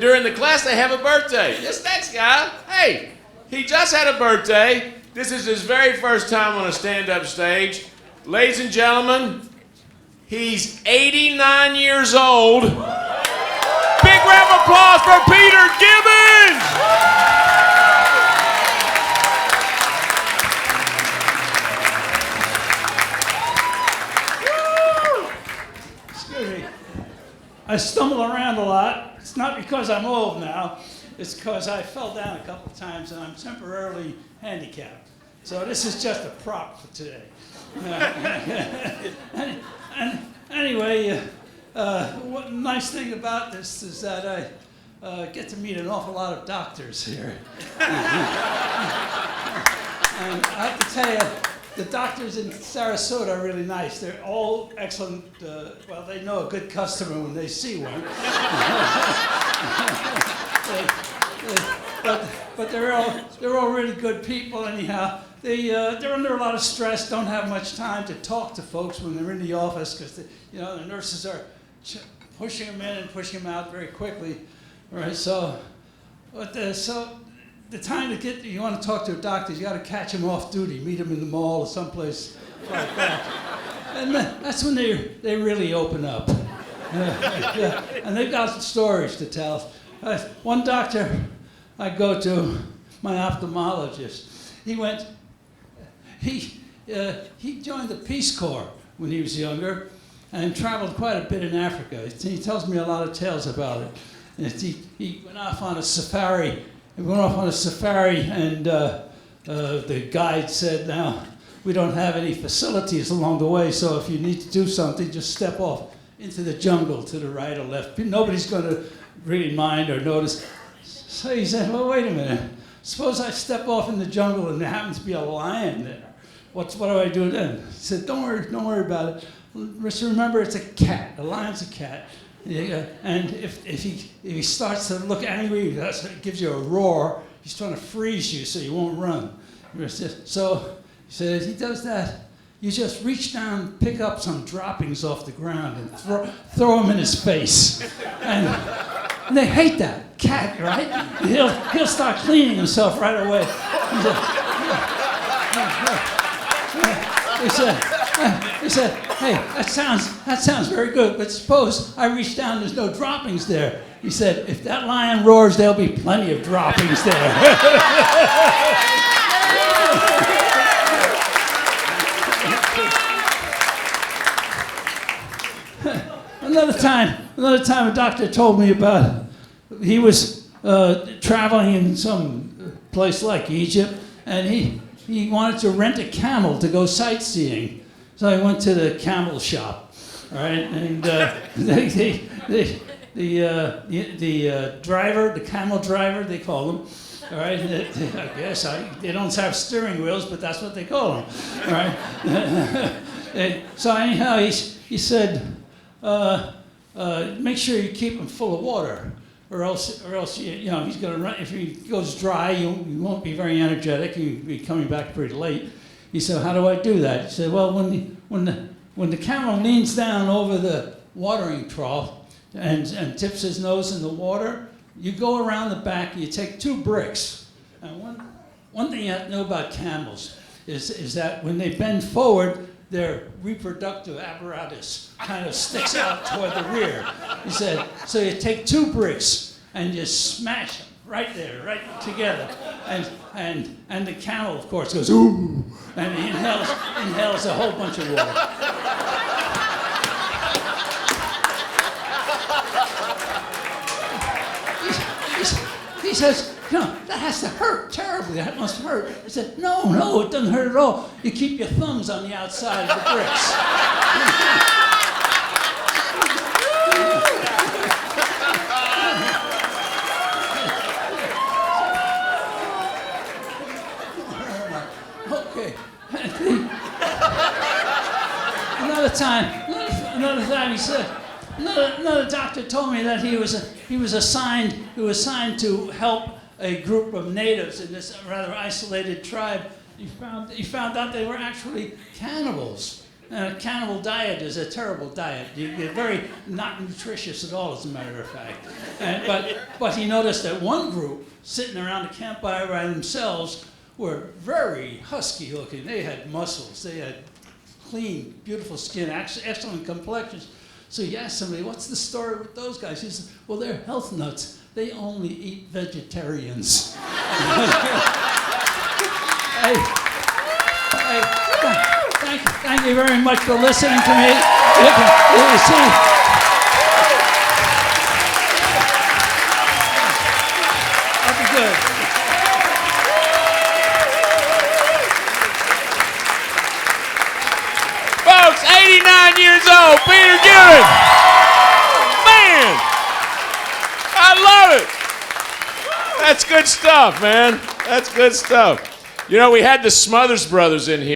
during the class they have a birthday. This next guy, hey, he just had a birthday. This is his very first time on a stand-up stage. Ladies and gentlemen, he's 89 years old. Big round of applause for Peter Gibbions! I stumble around a lot. It's not because I'm old now. It's because I fell down a couple of times and I'm temporarily handicapped. So this is just a prop for today. Anyway, one nice thing about this is that I get to meet an awful lot of doctors here. And I have to tell you, the doctors in Sarasota are really nice. They're all excellent. Well, they know a good customer when they see one. but they're all really good people anyhow. They're under a lot of stress. Don't have much time to talk to folks when they're in the office because the nurses are pushing them in and pushing them out very quickly. Right. So the time you want to talk to a doctor, you got to catch him off duty, meet him in the mall or someplace like that. And that's when they really open up. Yeah. And they've got stories to tell. One doctor I go to, my ophthalmologist, he joined the Peace Corps when he was younger and traveled quite a bit in Africa. He tells me a lot of tales about it. And he went off on a safari. We went off on a safari, and the guide said, now, we don't have any facilities along the way, so if you need to do something, just step off into the jungle to the right or left. Nobody's going to really mind or notice. So he said, well, wait a minute. Suppose I step off in the jungle and there happens to be a lion there. What do I do then? He said, don't worry about it. Just remember, it's a cat. A lion's a cat. And if he starts to look angry, it gives you a roar. He's trying to freeze you so you won't run. So he said, if he does that, you just reach down, pick up some droppings off the ground, and throw them in his face. And they hate that cat, right? He'll start cleaning himself right away. He said, hey, that sounds very good, but suppose I reach down, there's no droppings there. He said, if that lion roars, there'll be plenty of droppings there. Another time a doctor told me about, he was traveling in some place like Egypt, and he wanted to rent a camel to go sightseeing. So I went to the camel shop, all right, and the driver, the camel driver, they call them, all right. I guess they don't have steering wheels, but that's what they call them, all right. So anyhow, he said, make sure you keep him full of water, or else he's going to run. If he goes dry, you won't be very energetic. You'll be coming back pretty late. He said, how do I do that? He said, well, when the camel leans down over the watering trough and tips his nose in the water, you go around the back and you take 2 bricks. And one thing you have to know about camels is that when they bend forward, their reproductive apparatus kind of sticks out toward the rear. He said, so you take 2 bricks and you smash them right there, right together. And the camel, of course, goes, ooh, and he inhales a whole bunch of water. He says, that has to hurt terribly. That must hurt. I said, no, it doesn't hurt at all. You keep your thumbs on the outside of the bricks. Okay. Another time he said, another doctor told me that he was assigned to help a group of natives in this rather isolated tribe. He found out they were actually cannibals. And a cannibal diet is a terrible diet. You're very not nutritious at all, as a matter of fact. But he noticed that one group sitting around the campfire by themselves were very husky looking. They had muscles. They had clean, beautiful skin, excellent complexions. So he asked somebody, what's the story with those guys? He said, well, they're health nuts. They only eat vegetarians. Thank you very much for listening to me. You see, that'll be good. Folks, 89 years old, Peter Gibbions. Man, I love it. That's good stuff, man. That's good stuff. You know, we had the Smothers Brothers in here.